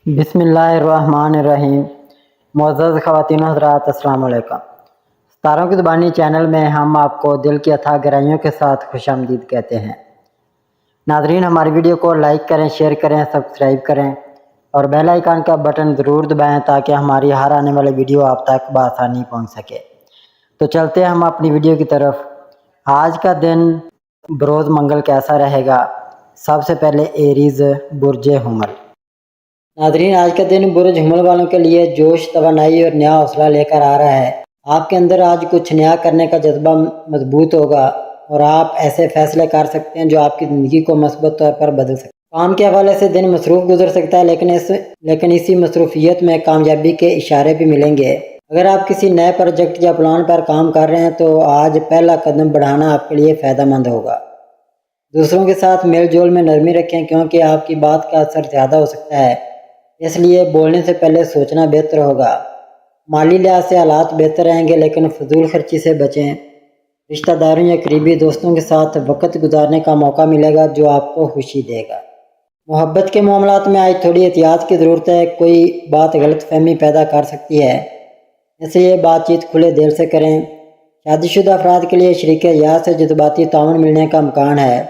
بسم اللہ الرحمن الرحیم۔ معزز خواتین و حضرات، السلام علیکم۔ ستاروں کی زبانی چینل میں ہم آپ کو دل کی اتھاہ گہرائیوں کے ساتھ خوش آمدید کہتے ہیں۔ ناظرین، ہماری ویڈیو کو لائک کریں، شیئر کریں، سبسکرائب کریں اور بیل آئیکن کا بٹن ضرور دبائیں تاکہ ہماری ہر آنے والی ویڈیو آپ تک بآسانی پہنچ سکے۔ تو چلتے ہیں ہم اپنی ویڈیو کی طرف۔ آج کا دن بروز منگل کیسا رہے گا؟ سب سے پہلے ایریز، برج حمل۔ ناظرین، آج کا دن برج حمل والوں کے لیے جوش، توانائی اور نیا حوصلہ لے کر آ رہا ہے۔ آپ کے اندر آج کچھ نیا کرنے کا جذبہ مضبوط ہوگا اور آپ ایسے فیصلے کر سکتے ہیں جو آپ کی زندگی کو مثبت طور پر بدل سکتے ہیں۔ کام کے حوالے سے دن مصروف گزر سکتا ہے، لیکن اسی مصروفیت میں کامیابی کے اشارے بھی ملیں گے۔ اگر آپ کسی نئے پروجیکٹ یا پلان پر کام کر رہے ہیں تو آج پہلا قدم بڑھانا آپ کے لیے فائدہ مند ہوگا۔ دوسروں کے ساتھ میل جول میں نرمی رکھیں کیونکہ آپ کی بات کا اثر زیادہ ہو سکتا ہے، اس لیے بولنے سے پہلے سوچنا بہتر ہوگا۔ مالی لحاظ سے حالات بہتر رہیں گے لیکن فضول خرچی سے بچیں۔ رشتہ داروں یا قریبی دوستوں کے ساتھ وقت گزارنے کا موقع ملے گا جو آپ کو خوشی دے گا۔ محبت کے معاملات میں آج تھوڑی احتیاط کی ضرورت ہے، کوئی بات غلط فہمی پیدا کر سکتی ہے، اس لیے بات چیت کھلے دل سے کریں۔ شادی شدہ افراد کے لیے شریک حیات سے جذباتی تعاون ملنے کا امکان ہے۔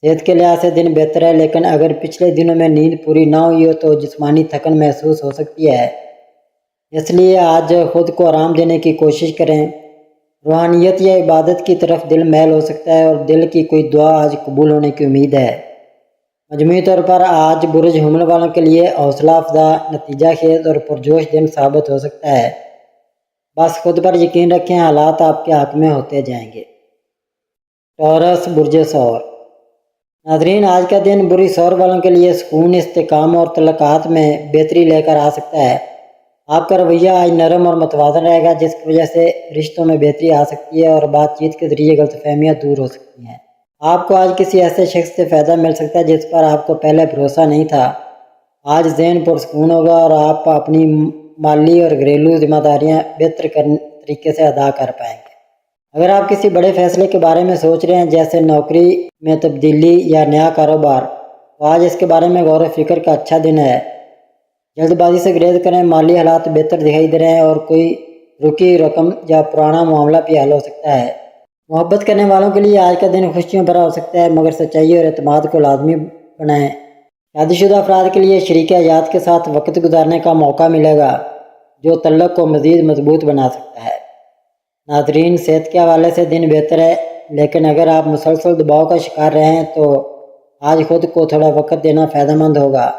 صحت کے لحاظ سے دن بہتر ہے، لیکن اگر پچھلے دنوں میں نیند پوری نہ ہوئی ہو تو جسمانی تھکن محسوس ہو سکتی ہے، اس لیے آج خود کو آرام دینے کی کوشش کریں۔ روحانیت یا عبادت کی طرف دل میل ہو سکتا ہے اور دل کی کوئی دعا آج قبول ہونے کی امید ہے۔ مجموعی طور پر آج برج حمل والوں کے لیے حوصلہ افزا، نتیجہ خیز اور پرجوش دن ثابت ہو سکتا ہے۔ بس خود پر یقین رکھیں، حالات آپ کے حق میں ہوتے جائیں گے۔ ٹورس، برج ثور۔ ناظرین، آج کا دن برج ثور والوں کے لیے سکون، استحکام اور تعلقات میں بہتری لے کر آ سکتا ہے۔ آپ کا رویہ آج نرم اور متوازن رہے گا جس کی وجہ سے رشتوں میں بہتری آ سکتی ہے اور بات چیت کے ذریعے غلط فہمیاں دور ہو سکتی ہیں۔ آپ کو آج کسی ایسے شخص سے فائدہ مل سکتا ہے جس پر آپ کو پہلے بھروسہ نہیں تھا۔ آج ذہن پرسکون ہوگا اور آپ اپنی مالی اور گھریلو ذمہ داریاں بہتر طریقے سے ادا کر پائیں گے۔ اگر آپ کسی بڑے فیصلے کے بارے میں سوچ رہے ہیں جیسے نوکری میں تبدیلی یا نیا کاروبار، تو آج اس کے بارے میں غور و فکر کا اچھا دن ہے۔ جلد بازی سے گریز کریں، مالی حالات بہتر دکھائی دے رہے ہیں اور کوئی رکی رقم یا پرانا معاملہ بھی حل ہو سکتا ہے۔ محبت کرنے والوں کے لیے آج کا دن خوشیوں بھرا ہو سکتا ہے، مگر سچائی اور اعتماد کو لازمی بنائیں۔ شادی شدہ افراد کے لیے شریک حیات کے ساتھ وقت گزارنے کا موقع ملے گا جو تعلق کو مزید مضبوط بنا سکتا ہے۔ ناظرین، صحت کے حوالے سے دن بہتر ہے، لیکن اگر آپ مسلسل دباؤ کا شکار رہے ہیں تو آج خود کو تھوڑا وقت دینا فائدہ مند ہوگا۔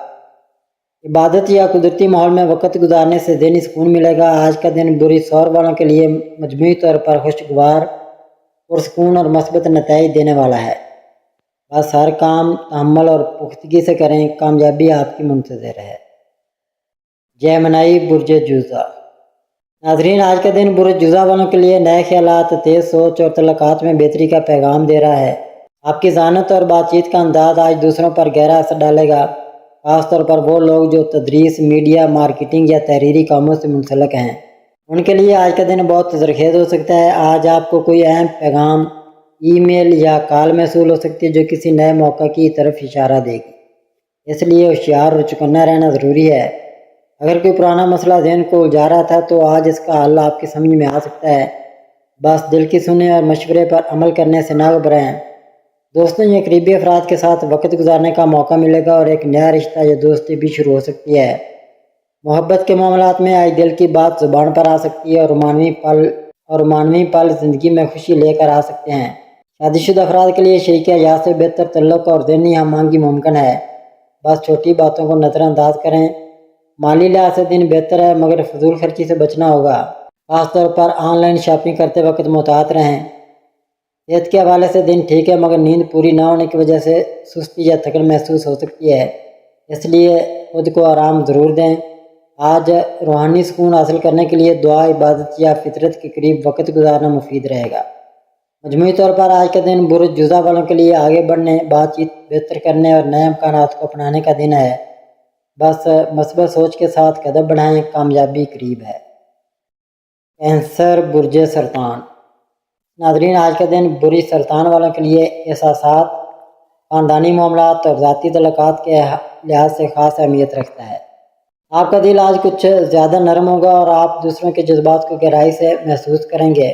عبادت یا قدرتی ماحول میں وقت گزارنے سے ذہنی سکون ملے گا۔ آج کا دن برج ثور والوں کے لیے مجموعی طور پر خوشگوار، پرسکون اور مثبت نتائج دینے والا ہے۔ بس ہر کام تحمل اور پختگی سے کریں، کامیابی آپ کی منتظر ہے۔ جیمنائی، برج جوزہ۔ ناظرین، آج کا دن برج جوزہ والوں کے لیے نئے خیالات، تیز سوچ اور تعلقات میں بہتری کا پیغام دے رہا ہے۔ آپ کی ذہانت اور بات چیت کا انداز آج دوسروں پر گہرا اثر ڈالے گا، خاص طور پر وہ لوگ جو تدریس، میڈیا، مارکیٹنگ یا تحریری کاموں سے منسلک ہیں۔ ان کے لیے آج کا دن بہت زرخیز ہو سکتا ہے۔ آج آپ کو کوئی اہم پیغام، ای میل یا کال موصول ہو سکتی ہے جو کسی نئے موقع کی طرف اشارہ دے گی، اس لیے ہوشیار اور چوکنا رہنا ضروری ہے۔ اگر کوئی پرانا مسئلہ ذہن کو الجھا رہا تھا تو آج اس کا حل آپ کی سمجھ میں آ سکتا ہے۔ بس دل کی سنیں اور مشورے پر عمل کرنے سے نہ گھبرائیں۔ دوستوں یا قریبی افراد کے ساتھ وقت گزارنے کا موقع ملے گا اور ایک نیا رشتہ یا دوستی بھی شروع ہو سکتی ہے۔ محبت کے معاملات میں آج دل کی بات زبان پر آ سکتی ہے اور معنوی پل زندگی میں خوشی لے کر آ سکتے ہیں۔ شادی شدہ افراد کے لیے شریک حیات سے بہتر تعلق اور ذہنی ہم آہنگی ممکن ہے۔ بس چھوٹی باتوں کو نظر انداز کریں۔ مالی لحاظ سے دن بہتر ہے، مگر فضول خرچی سے بچنا ہوگا، خاص طور پر آن لائن شاپنگ کرتے وقت محتاط رہیں۔ صحت کے حوالے سے دن ٹھیک ہے، مگر نیند پوری نہ ہونے کی وجہ سے سستی یا تھکن محسوس ہو سکتی ہے، اس لیے خود کو آرام ضرور دیں۔ آج روحانی سکون حاصل کرنے کے لیے دعا، عبادت یا فطرت کے قریب وقت گزارنا مفید رہے گا۔ مجموعی طور پر آج کا دن برج جوزہ والوں کے لیے آگے بڑھنے، بات چیت بہتر کرنے اور نئے امکانات کو اپنانے کا دن ہے۔ بس مثبت سوچ کے ساتھ قدم بڑھائیں، کامیابی قریب ہے۔ کینسر، برج سرطان۔ ناظرین، آج کا دن برج سرطان والوں کے لیے احساسات، خاندانی معاملات اور ذاتی تعلقات کے لحاظ سے خاص اہمیت رکھتا ہے۔ آپ کا دل آج کچھ زیادہ نرم ہوگا اور آپ دوسروں کے جذبات کو گہرائی سے محسوس کریں گے،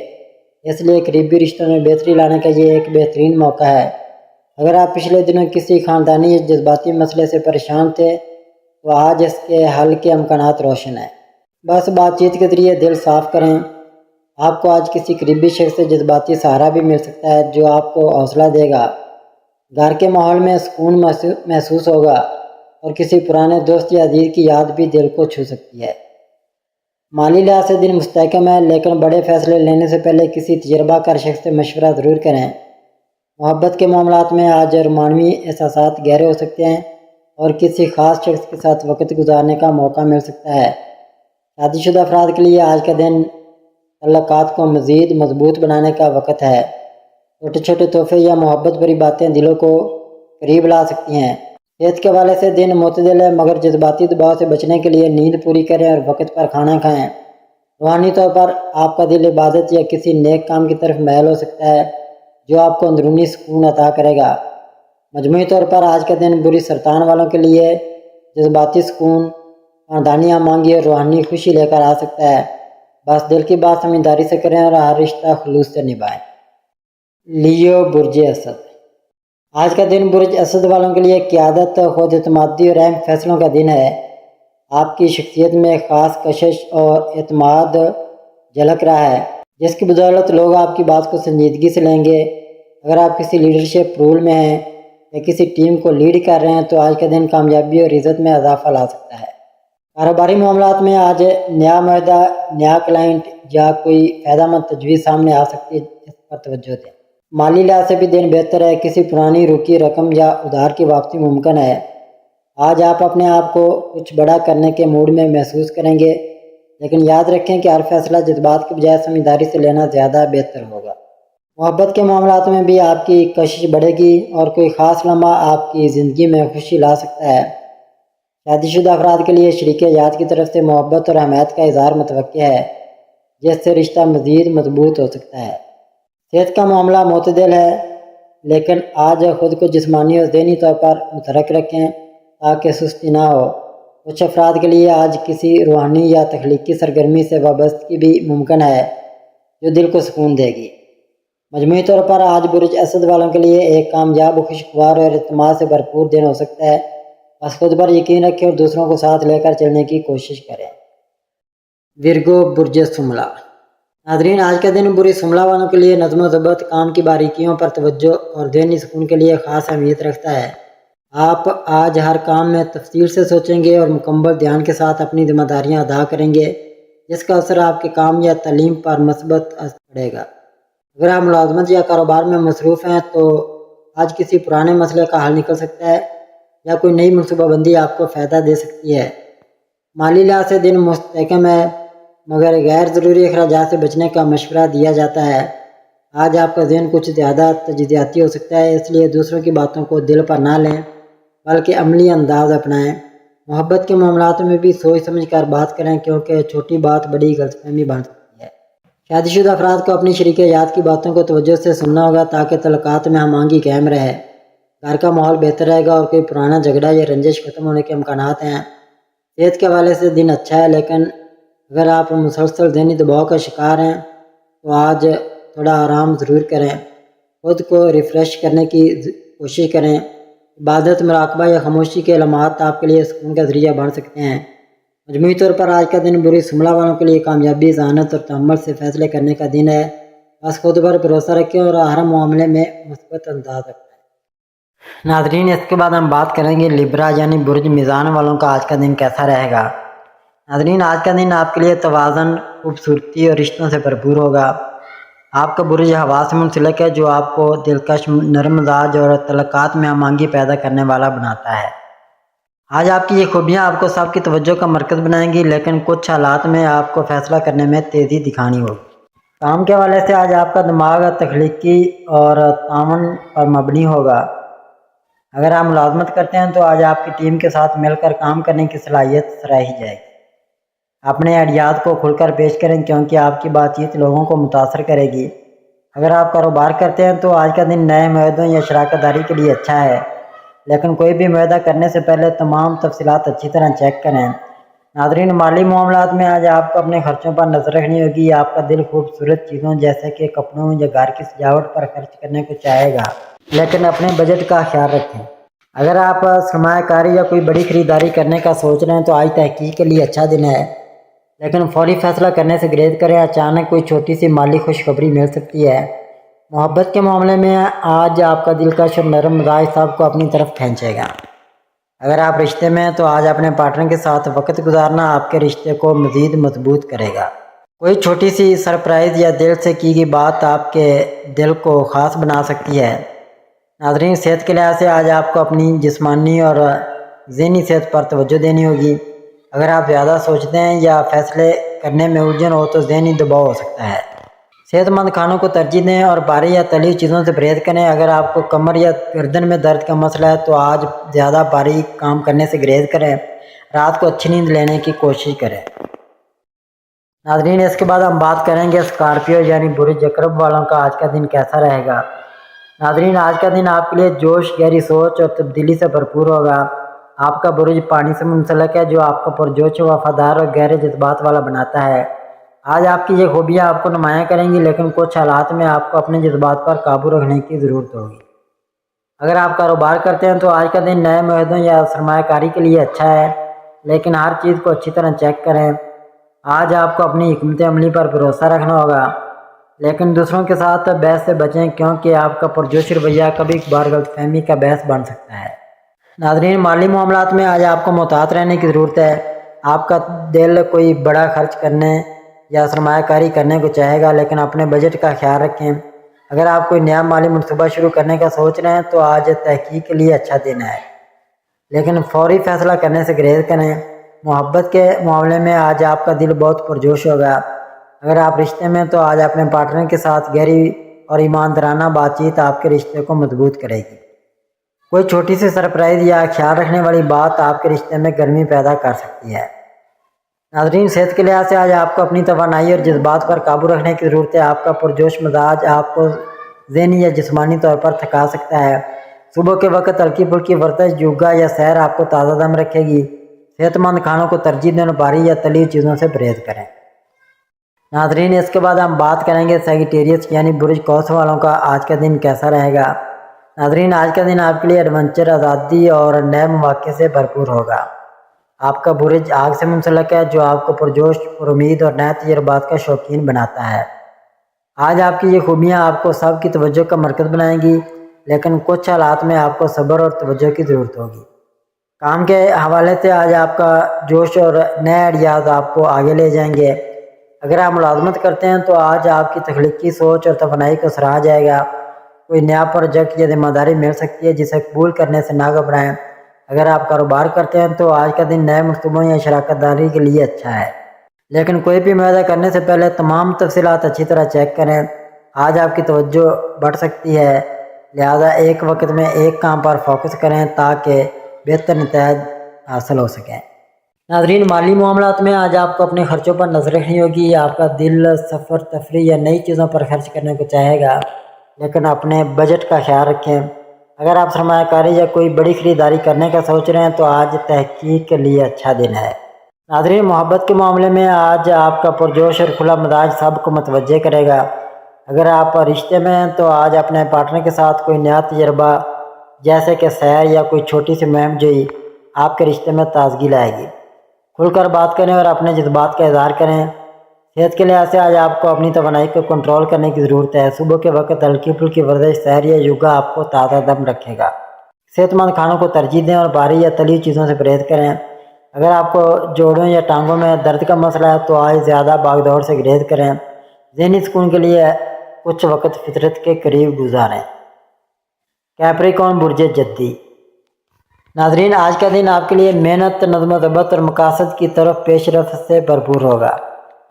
اس لیے قریبی رشتوں میں بہتری لانے کا یہ ایک بہترین موقع ہے۔ اگر آپ پچھلے دنوں کسی خاندانی یا جذباتی مسئلے سے پریشان تھے تو آج اس کے حل کے امکانات روشن ہیں۔ بس بات چیت کے ذریعے دل صاف کریں۔ آپ کو آج کسی قریبی شخص سے جذباتی سہارا بھی مل سکتا ہے جو آپ کو حوصلہ دے گا۔ گھر کے ماحول میں سکون محسوس ہوگا اور کسی پرانے دوست یا عزیز کی یاد بھی دل کو چھو سکتی ہے۔ مالی لحاظ سے دن مستحکم ہے، لیکن بڑے فیصلے لینے سے پہلے کسی تجربہ کار شخص سے مشورہ ضرور کریں۔ محبت کے معاملات میں آج رومانوی احساسات گہرے ہو سکتے ہیں اور کسی خاص شخص کے ساتھ وقت گزارنے کا موقع مل سکتا ہے۔ شادی شدہ افراد کے لیے آج کا دن تعلقات کو مزید مضبوط بنانے کا وقت ہے۔ چھوٹے چھوٹے تحفے یا محبت بھری باتیں دلوں کو قریب لا سکتی ہیں۔ صحت کے حوالے سے دن معتدل ہے، مگر جذباتی دباؤ سے بچنے کے لیے نیند پوری کریں اور وقت پر کھانا کھائیں۔ روحانی طور پر آپ کا دل عبادت یا کسی نیک کام کی طرف میل ہو سکتا ہے جو آپ کو اندرونی سکون عطا کرے گا۔ مجموعی طور پر آج کا دن بری سرطان والوں کے لیے جذباتی سکون، خاندانی ہمانگی اور روحانی خوشی لے کر آ سکتا ہے۔ بس دل کی بات سمجھداری سے کریں اور ہر رشتہ خلوص سے نبھائیں۔ لیو برج اسد، آج کا دن برج اسد والوں کے لیے قیادت، خود اعتمادی اور اہم فیصلوں کا دن ہے۔ آپ کی شخصیت میں خاص کشش اور اعتماد جھلک رہا ہے، جس کی بدولت لوگ آپ کی بات کو سنجیدگی سے لیں گے۔ اگر آپ کسی لیڈرشپ رول میں ہیں یا کسی ٹیم کو لیڈ کر رہے ہیں تو آج کا دن کامیابی اور عزت میں اضافہ لا سکتا ہے۔ کاروباری معاملات میں آج نیا معاہدہ، نیا کلائنٹ یا کوئی فائدہ مند تجویز سامنے آ سکتی ہے، اس پر توجہ دیں۔ مالی لحاظ سے بھی دن بہتر ہے، کسی پرانی رکی رقم یا ادھار کی واپسی ممکن ہے۔ آج آپ اپنے آپ کو کچھ بڑا کرنے کے موڈ میں محسوس کریں گے، لیکن یاد رکھیں کہ ہر فیصلہ جذبات کے بجائے سمجھداری سے لینا زیادہ بہتر ہوگا۔ محبت کے معاملات میں بھی آپ کی کشش بڑھے گی اور کوئی خاص لمحہ آپ کی زندگی میں خوشی لا سکتا ہے۔ شادی شدہ افراد کے لیے شریک حیات کی طرف سے محبت اور حمایت کا اظہار متوقع ہے، جس سے رشتہ مزید مضبوط ہو سکتا ہے۔ صحت کا معاملہ معتدل ہے، لیکن آج خود کو جسمانی اور ذہنی طور پر متحرک رکھیں تاکہ سستی نہ ہو۔ کچھ افراد کے لیے آج کسی روحانی یا تخلیقی سرگرمی سے وابستگی بھی ممکن ہے جو دل کو سکون دے گی۔ مجموعی طور پر آج برج اسد والوں کے لیے ایک کامیاب، خوشگوار اور اعتماد سے بھرپور دن ہو سکتا ہے۔ بس خود پر یقین رکھیں اور دوسروں کو ساتھ لے کر چلنے کی کوشش کریں۔ ورگو برج سملا، ناظرین آج کا دن برج سملا والوں کے لیے نظم و ضبط، کام کی باریکیوں پر توجہ اور ذہنی سکون کے لیے خاص اہمیت رکھتا ہے۔ آپ آج ہر کام میں تفصیل سے سوچیں گے اور مکمل دھیان کے ساتھ اپنی ذمہ داریاں ادا کریں گے، جس کا اثر آپ کے کام یا تعلیم پر مثبت اثر پڑے گا۔ اگر آپ ملازمت یا کاروبار میں مصروف ہیں تو آج کسی پرانے مسئلے کا حل نکل سکتا ہے یا کوئی نئی منصوبہ بندی آپ کو فائدہ دے سکتی ہے۔ مالی لحاظ سے دن مستحکم ہے، مگر غیر ضروری اخراجات سے بچنے کا مشورہ دیا جاتا ہے۔ آج آپ کا ذہن کچھ زیادہ تجزیاتی ہو سکتا ہے، اس لیے دوسروں کی باتوں کو دل پر نہ لیں بلکہ عملی انداز اپنائیں۔ محبت کے معاملات میں بھی سوچ سمجھ کر بات کریں، کیونکہ چھوٹی بات بڑی غلط فہمی بن سکتی ہے۔ شادی شدہ افراد کو اپنی شریک حیات کی باتوں کو توجہ سے سننا ہوگا تاکہ تعلقات میں ہم آہنگی قائم رہے۔ گھر کا ماحول بہتر رہے گا اور کوئی پرانا جھگڑا یا رنجش ختم ہونے کے امکانات ہیں۔ صحت کے حوالے سے دن اچھا ہے، لیکن اگر آپ مسلسل ذہنی دباؤ کا شکار ہیں تو آج تھوڑا آرام ضرور کریں۔ خود کو ریفریش کرنے کی کوشش کریں۔ عبادت، مراقبہ یا خاموشی کے لمحات آپ کے لیے سکون کا ذریعہ بن سکتے ہیں۔ مجموعی طور پر آج کا دن برج سملا والوں کے لیے کامیابی، ذہانت اور تحمل سے فیصلے کرنے کا دن ہے۔ بس خود پر بھروسہ رکھیں اور ہر معاملے میں مثبت انداز رکھیں۔ ناظرین اس کے بعد ہم بات کریں گے لبرا یعنی برج میزان والوں کا آج کا دن کیسا رہے گا۔ ناظرین آج کا دن آپ کے لیے توازن، خوبصورتی اور رشتوں سے بھرپور ہوگا۔ آپ کا برج ہوا سے منسلک ہے جو آپ کو دلکش، نرم مزاج اور تعلقات میں ہم آہنگی پیدا کرنے والا بناتا ہے۔ آج آپ کی یہ خوبیاں آپ کو سب کی توجہ کا مرکز بنائیں گی، لیکن کچھ حالات میں آپ کو فیصلہ کرنے میں تیزی دکھانی ہوگی۔ کام کے حوالے سے آج آپ کا دماغ تخلیقی اور تعاون پر مبنی ہوگا۔ اگر آپ ملازمت کرتے ہیں تو آج آپ کی ٹیم کے ساتھ مل کر کام کرنے کی صلاحیت سراہی جائے گی۔ اپنے آئیڈیات کو کھل کر پیش کریں کیونکہ آپ کی بات چیت لوگوں کو متاثر کرے گی۔ اگر آپ کاروبار کرتے ہیں تو آج کا دن نئے معاہدوں یا شراکت داری کے لیے اچھا ہے، لیکن کوئی بھی معاہدہ کرنے سے پہلے تمام تفصیلات اچھی طرح چیک کریں۔ ناظرین، مالی معاملات میں آج آپ کو اپنے خرچوں پر نظر رکھنی ہوگی۔ آپ کا دل خوبصورت چیزوں جیسے کہ کپڑوں یا گھر کی سجاوٹ پر خرچ کرنے کو چاہے گا، لیکن اپنے بجٹ کا خیال رکھیں۔ اگر آپ سرمایہ کاری یا کوئی بڑی خریداری کرنے کا سوچ رہے ہیں تو آج تحقیق کے لیے اچھا دن ہے، لیکن فوری فیصلہ کرنے سے گریز کریں، اچانک کوئی چھوٹی سی مالی خوشخبری مل سکتی ہے۔ محبت کے معاملے میں آج آپ کا دلکش اور نرم مزاج سب کو اپنی طرف کھینچے گا۔ اگر آپ رشتے میں ہیں تو آج اپنے پارٹنر کے ساتھ وقت گزارنا آپ کے رشتے کو مزید مضبوط کرے گا۔ کوئی چھوٹی سی سرپرائز یا دل سے کی گئی بات آپ کے دل کو خاص بنا سکتی ہے۔ ناظرین، صحت کے لحاظ سے آج آپ کو اپنی جسمانی اور ذہنی صحت پر توجہ دینی ہوگی۔ اگر آپ زیادہ سوچتے ہیں یا فیصلے کرنے میں الجھن ہو تو ذہنی دباؤ ہو سکتا ہے۔ صحت مند کھانوں کو ترجیح دیں اور بھاری یا تلی ہوئی چیزوں سے پرہیز کریں۔ اگر آپ کو کمر یا گردن میں درد کا مسئلہ ہے تو آج زیادہ بھاری کام کرنے سے گریز کریں، رات کو اچھی نیند لینے کی کوشش کریں۔ ناظرین، اس کے بعد ہم بات کریں گے اسکارپیو یعنی برج عقرب والوں کا آج کا دن کیسا رہے گا۔ ناظرین، آج کا دن آپ کے لیے جوش، گہری سوچ اور تبدیلی سے بھرپور ہوگا۔ آپ کا برج پانی سے منسلک ہے جو آپ کو پرجوش، وفادار اور گہرے جذبات والا بناتا ہے۔ آج آپ کی یہ خوبیاں آپ کو نمایاں کریں گی، لیکن کچھ حالات میں آپ کو اپنے جذبات پر قابو رکھنے کی ضرورت ہوگی۔ اگر آپ کاروبار کرتے ہیں تو آج کا دن نئے معاہدوں یا سرمایہ کاری کے لیے اچھا ہے، لیکن ہر چیز کو اچھی طرح چیک کریں۔ آج آپ کو اپنی حکمت عملی پر بھروسہ رکھنا ہوگا، لیکن دوسروں کے ساتھ بحث سے بچیں کیونکہ آپ کا پرجوش رویہ کبھی کبھار غلط فہمی کا باعث بن سکتا ہے۔ ناظرین، مالی معاملات میں آج آپ کو محتاط رہنے کی ضرورت ہے۔ آپ کا دل کوئی بڑا خرچ کرنے یا سرمایہ کاری کرنے کو چاہے گا، لیکن اپنے بجٹ کا خیال رکھیں۔ اگر آپ کوئی نیا مالی منصوبہ شروع کرنے کا سوچ رہے ہیں تو آج تحقیق کے لیے اچھا دن ہے، لیکن فوری فیصلہ کرنے سے گریز کریں۔ محبت کے معاملے میں آج آپ کا دل بہت پرجوش ہوگا۔ اگر آپ رشتے میں تو آج اپنے پارٹنر کے ساتھ گہری اور ایماندارانہ بات چیت آپ کے رشتے کو مضبوط کرے گی۔ کوئی چھوٹی سی سرپرائز یا خیال رکھنے والی بات آپ کے رشتے میں گرمی پیدا کر سکتی ہے۔ ناظرین، صحت کے لحاظ سے آج آپ کو اپنی توانائی اور جذبات پر قابو رکھنے کی ضرورت ہے۔ آپ کا پرجوش مزاج آپ کو ذہنی یا جسمانی طور پر تھکا سکتا ہے۔ صبح کے وقت ہلکی پھلکی ورزش، یوگا یا سیر آپ کو تازہ دم رکھے گی۔ صحت مند کھانوں کو ترجیح دیں اور بھاری یا تلی چیزوں سے پرہیز کریں۔ ناظرین، اس کے بعد ہم بات کریں گے سیجیٹیریس یعنی برج قوس والوں کا آج کا دن کیسا رہے گا۔ ناظرین، آج کا دن آپ کے لیے ایڈونچر، آزادی اور نئے مواقع سے بھرپور ہوگا۔ آپ کا برج آگ سے منسلک ہے جو آپ کو پرجوش، پر امید اور نئے تجربات کا شوقین بناتا ہے۔ آج آپ کی یہ خوبیاں آپ کو سب کی توجہ کا مرکز بنائیں گی، لیکن کچھ حالات میں آپ کو صبر اور توجہ کی ضرورت ہوگی۔ کام کے حوالے سے آج آپ کا جوش اور نئے آئیڈیاز آپ کو آگے لے جائیں گے۔ اگر آپ ملازمت کرتے ہیں تو آج آپ کی تخلیقی سوچ اور توانائی کو سراہا جائے گا۔ کوئی نیا پروجیکٹ یا ذمہ داری مل سکتی ہے جسے قبول کرنے سے نہ گھبرائیں۔ اگر آپ کاروبار کرتے ہیں تو آج کا دن نئے منصوبوں یا شراکت داری کے لیے اچھا ہے، لیکن کوئی بھی معاہدہ کرنے سے پہلے تمام تفصیلات اچھی طرح چیک کریں۔ آج آپ کی توجہ بڑھ سکتی ہے، لہذا ایک وقت میں ایک کام پر فوکس کریں تاکہ بہتر نتائج حاصل ہو سکیں۔ ناظرین، مالی معاملات میں آج آپ کو اپنے خرچوں پر نظر رکھنی ہوگی۔ آپ کا دل سفر، تفریح یا نئی چیزوں پر خرچ کرنے کو چاہے گا، لیکن اپنے بجٹ کا خیال رکھیں۔ اگر آپ سرمایہ کاری یا کوئی بڑی خریداری کرنے کا سوچ رہے ہیں تو آج تحقیق کے لیے اچھا دن ہے۔ ناظرین، محبت کے معاملے میں آج آپ کا پرجوش اور کھلا مزاج سب کو متوجہ کرے گا۔ اگر آپ رشتے میں ہیں تو آج اپنے پارٹنر کے ساتھ کوئی نیا تجربہ جیسے کہ سیر یا کوئی چھوٹی سی مہم جوئی آپ کے رشتے میں تازگی لائے گی۔ کھل کر بات کریں اور اپنے جذبات کا اظہار کریں۔ صحت کے لحاظ سے آج آپ کو اپنی توانائی کو کنٹرول کرنے کی ضرورت ہے۔ صبح کے وقت ہلکی پھلکی ورزش، سیر یا یوگا آپ کو تازہ دم رکھے گا۔ صحت مند کھانوں کو ترجیح دیں اور بھاری یا تلی چیزوں سے پرہیز کریں۔ اگر آپ کو جوڑوں یا ٹانگوں میں درد کا مسئلہ ہے تو آج زیادہ بھاگ دوڑ سے گریز کریں۔ ذہنی سکون کے لیے کچھ وقت فطرت کے قریب گزاریں۔ کیپریکون برج جدی۔ ناظرین، آج کا دن آپ کے لیے محنت، نظم و ضبط اور مقاصد کی طرف پیش رفت سے بھرپور ہوگا۔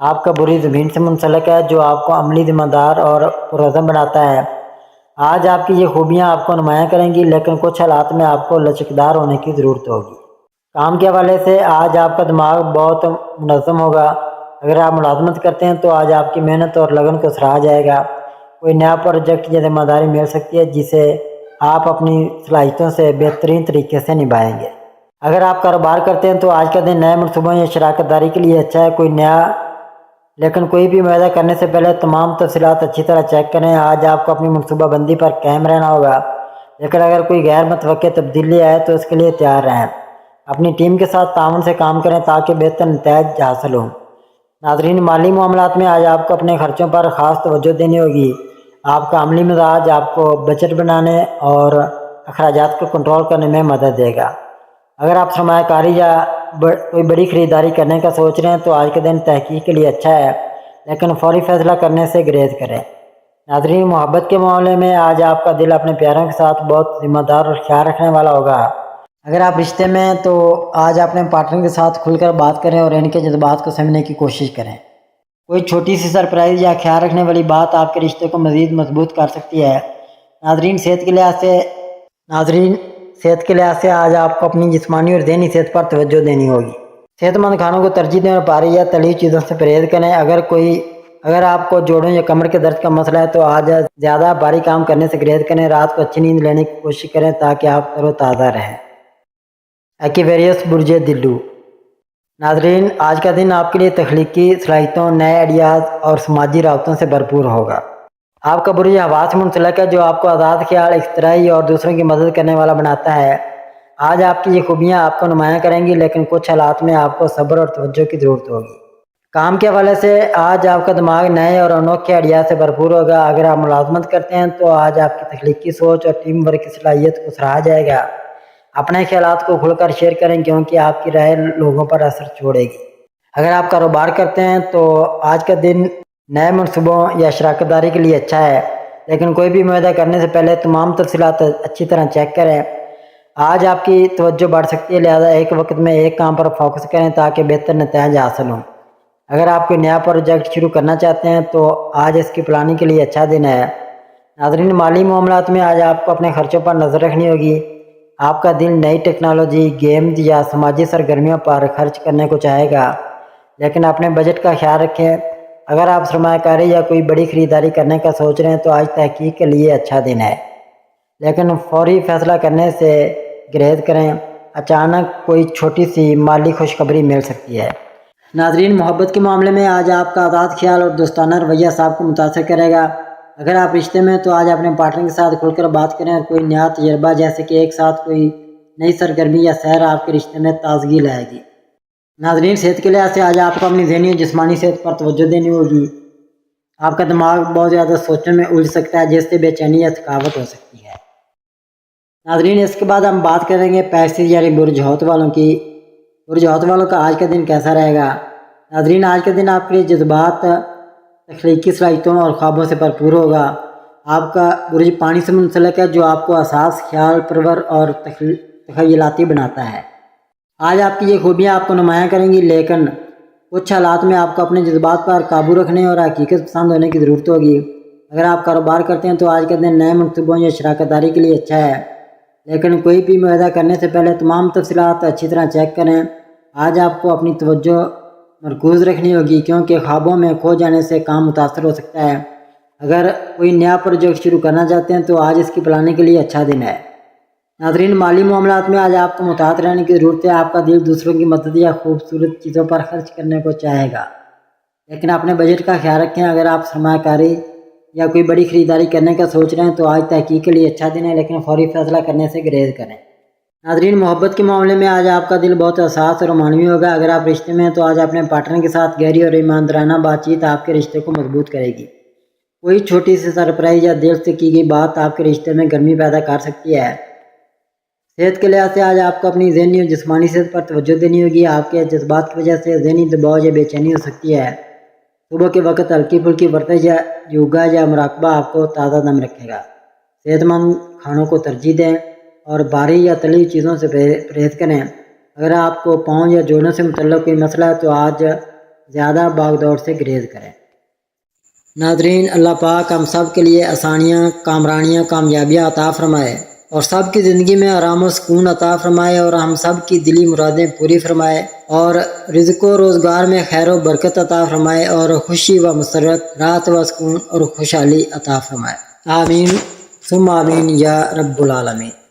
آپ کا برج زمین سے منسلک ہے جو آپ کو عملی، ذمہ دار اور پرعزم بناتا ہے۔ آج آپ کی یہ خوبیاں آپ کو نمایاں کریں گی، لیکن کچھ حالات میں آپ کو لچکدار ہونے کی ضرورت ہوگی۔ کام کے حوالے سے آج آپ کا دماغ بہت منظم ہوگا۔ اگر آپ ملازمت کرتے ہیں تو آج آپ کی محنت اور لگن کو سراہا جائے گا۔ کوئی نیا پروجیکٹ یا ذمہ داری مل سکتی ہے جسے آپ اپنی صلاحیتوں سے بہترین طریقے سے نبھائیں گے۔ اگر آپ کاروبار کرتے ہیں تو آج کا دن نئے منصوبوں یا شراکت داری کے لیے اچھا ہے، لیکن کوئی بھی معاہدہ کرنے سے پہلے تمام تفصیلات اچھی طرح چیک کریں۔ آج آپ کو اپنی منصوبہ بندی پر قائم رہنا ہوگا، لیکن اگر کوئی غیر متوقع تبدیلی آئے تو اس کے لیے تیار رہیں۔ اپنی ٹیم کے ساتھ تعاون سے کام کریں تاکہ بہتر نتائج حاصل ہوں۔ ناظرین، مالی معاملات میں آج آپ کو اپنے خرچوں پر خاص توجہ دینی ہوگی۔ آپ کا عملی مزاج آپ کو بجٹ بنانے اور اخراجات کو کنٹرول کرنے میں مدد دے گا۔ اگر آپ سرمایہ کاری یا کوئی بڑی خریداری کرنے کا سوچ رہے ہیں تو آج کا دن تحقیق کے لیے اچھا ہے، لیکن فوری فیصلہ کرنے سے گریز کریں۔ ناظرین، محبت کے معاملے میں آج آپ کا دل اپنے پیاروں کے ساتھ بہت ذمہ دار اور خیال رکھنے والا ہوگا۔ اگر آپ رشتے میں ہیں تو آج اپنے پارٹنر کے ساتھ کھل کر بات کریں اور ان کے جذبات کو سمجھنے کی کوشش کریں۔ کوئی چھوٹی سی سرپرائز یا خیال رکھنے والی بات آپ کے رشتے کو مزید مضبوط کر سکتی ہے۔ ناظرین، صحت کے لحاظ سے آج آپ کو اپنی جسمانی اور ذہنی صحت پر توجہ دینی ہوگی۔ صحت مند کھانوں کو ترجیح دیں اور بھاری یا تلی چیزوں سے پرہیز کریں۔ اگر آپ کو جوڑوں یا کمر کے درد کا مسئلہ ہے تو آج زیادہ بھاری کام کرنے سے گریز کریں۔ رات کو اچھی نیند لینے کی کوشش کریں تاکہ آپ تر و تازہ رہیں۔ ایکویریس، برج دلو۔ ناظرین، آج کا دن آپ کے لیے تخلیقی صلاحیتوں، نئے آئیڈیاز اور سماجی رابطوں سے بھرپور ہوگا۔ آپ کا برج ہوا سے منسلک ہے، جو آپ کو آزاد خیال، اختراعی اور دوسروں کی مدد کرنے والا بناتا ہے۔ آج آپ کی یہ خوبیاں آپ کو نمایاں کریں گی، لیکن کچھ حالات میں آپ کو صبر اور توجہ کی ضرورت ہوگی۔ کام کے حوالے سے آج آپ کا دماغ نئے اور انوکھے آئیڈیا سے بھرپور ہوگا۔ اگر آپ ملازمت کرتے ہیں تو آج آپ کی تخلیقی سوچ اور ٹیم ورک کی صلاحیت کو سراہا جائے گا۔ اپنے خیالات کو کھل کر شیئر کریں کیونکہ آپ کی رائے لوگوں پر اثر چھوڑے گی۔ اگر آپ کاروبار کرتے ہیں تو آج کا دن نئے منصوبوں یا شراکت داری کے لیے اچھا ہے، لیکن کوئی بھی معاہدہ کرنے سے پہلے تمام تفصیلات اچھی طرح چیک کریں۔ آج آپ کی توجہ بڑھ سکتی ہے، لہذا ایک وقت میں ایک کام پر فوکس کریں تاکہ بہتر نتائج حاصل ہوں۔ اگر آپ کوئی نیا پروجیکٹ شروع کرنا چاہتے ہیں تو آج اس کی پلاننگ کے لیے اچھا دن ہے۔ ناظرین، مالی معاملات میں آج آپ کو اپنے خرچوں پر نظر رکھنی ہوگی۔ آپ کا دل نئی ٹیکنالوجی، گیمز یا سماجی سرگرمیوں پر خرچ کرنے کو چاہے گا، لیکن اپنے بجٹ کا خیال رکھیں۔ اگر آپ سرمایہ کاری یا کوئی بڑی خریداری کرنے کا سوچ رہے ہیں تو آج تحقیق کے لیے اچھا دن ہے، لیکن فوری فیصلہ کرنے سے گریز کریں۔ اچانک کوئی چھوٹی سی مالی خوشخبری مل سکتی ہے۔ ناظرین، محبت کے معاملے میں آج آپ کا آزاد خیال اور دوستانہ رویہ صاحب کو متاثر کرے گا۔ اگر آپ رشتے میں تو آج اپنے پارٹنر کے ساتھ کھل کر بات کریں اور کوئی نیا تجربہ جیسے کہ ایک ساتھ کوئی نئی سرگرمی یا سیر آپ کے رشتے میں تازگی لائے گی۔ ناظرین، صحت کے لحاظ سے آج آپ کو اپنی ذہنی اور جسمانی صحت پر توجہ دینی ہوگی۔ آپ کا دماغ بہت زیادہ سوچنے میں الجھ سکتا ہے، جس سے بے چینی یا تھکاوٹ ہو سکتی ہے۔ ناظرین، اس کے بعد ہم بات کریں گے پیسے یعنی برج حوت والوں کی۔ برج حوت والوں کا آج کا دن کیسا رہے گا؟ ناظرین، آج کا دن آپ کے لیے جذبات، تخلیقی صلاحیتوں اور خوابوں سے بھرپور ہوگا۔ آپ کا برج پانی سے منسلک ہے، جو آپ کو حساس، خیال پرور اور تخیلاتی بناتا ہے۔ آج آپ کی یہ خوبیاں آپ کو نمایاں کریں گی، لیکن کچھ حالات میں آپ کو اپنے جذبات پر قابو رکھنے اور حقیقت پسند ہونے کی ضرورت ہوگی۔ اگر آپ کاروبار کرتے ہیں تو آج کا دن نئے منصوبوں یا شراکت داری کے لیے اچھا ہے، لیکن کوئی بھی معاہدہ کرنے سے پہلے تمام تفصیلات اچھی طرح چیک کریں۔ آج آپ کو اپنی توجہ مرکوز رکھنی ہوگی کیونکہ خوابوں میں کھو جانے سے کام متاثر ہو سکتا ہے۔ اگر کوئی نیا پروجیکٹ شروع کرنا چاہتے ہیں تو آج اس کی پلاننگ کے لیے اچھا دن ہے۔ ناظرین، مالی معاملات میں آج آپ کو محتاط رہنے کی ضرورت ہے۔ آپ کا دل دوسروں کی مدد یا خوبصورت چیزوں پر خرچ کرنے کو چاہے گا، لیکن اپنے بجٹ کا خیال رکھیں۔ اگر آپ سرمایہ کاری یا کوئی بڑی خریداری کرنے کا سوچ رہے ہیں تو آج تحقیق کے لیے اچھا دن ہے، لیکن فوری فیصلہ کرنے سے گریز کریں۔ ناظرین، محبت کے معاملے میں آج آپ کا دل بہت حساس اور رومانوی ہوگا۔ اگر آپ رشتے میں ہیں تو آج اپنے پارٹنر کے ساتھ گہری اور ایماندارانہ بات چیت آپ کے رشتے کو مضبوط کرے گی۔ کوئی چھوٹی سی سرپرائز یا دل سے کی گئی بات آپ کے رشتے میں گرمی پیدا کر سکتی ہے۔ صحت کے لحاظ سے آج آپ کو اپنی ذہنی اور جسمانی صحت پر توجہ دینی ہوگی۔ آپ کے جذبات کی وجہ سے ذہنی دباؤ یا بے چینی ہو سکتی ہے۔ صبح کے وقت ہلکی پھلکی ورزش یا یوگا یا مراقبہ آپ کو تازہ دم رکھے گا۔ صحت مند کھانوں کو ترجیح دیں اور بھاری یا تلی چیزوں سے پرہیز کریں۔ اگر آپ کو پاؤں یا جوڑوں سے متعلق کوئی مسئلہ ہے تو آج زیادہ بھاگ دوڑ سے گریز کریں۔ ناظرین، اللہ پاک ہم سب کے لیے آسانیاں، کامرانیاں، کامیابیاں عطا فرمائے اور سب کی زندگی میں آرام و سکون عطا فرمائے اور ہم سب کی دلی مرادیں پوری فرمائے اور رزق و روزگار میں خیر و برکت عطا فرمائے اور خوشی و مسرت، راحت و سکون اور خوشحالی عطا فرمائے۔ آمین ثم آمین یا رب العالمین۔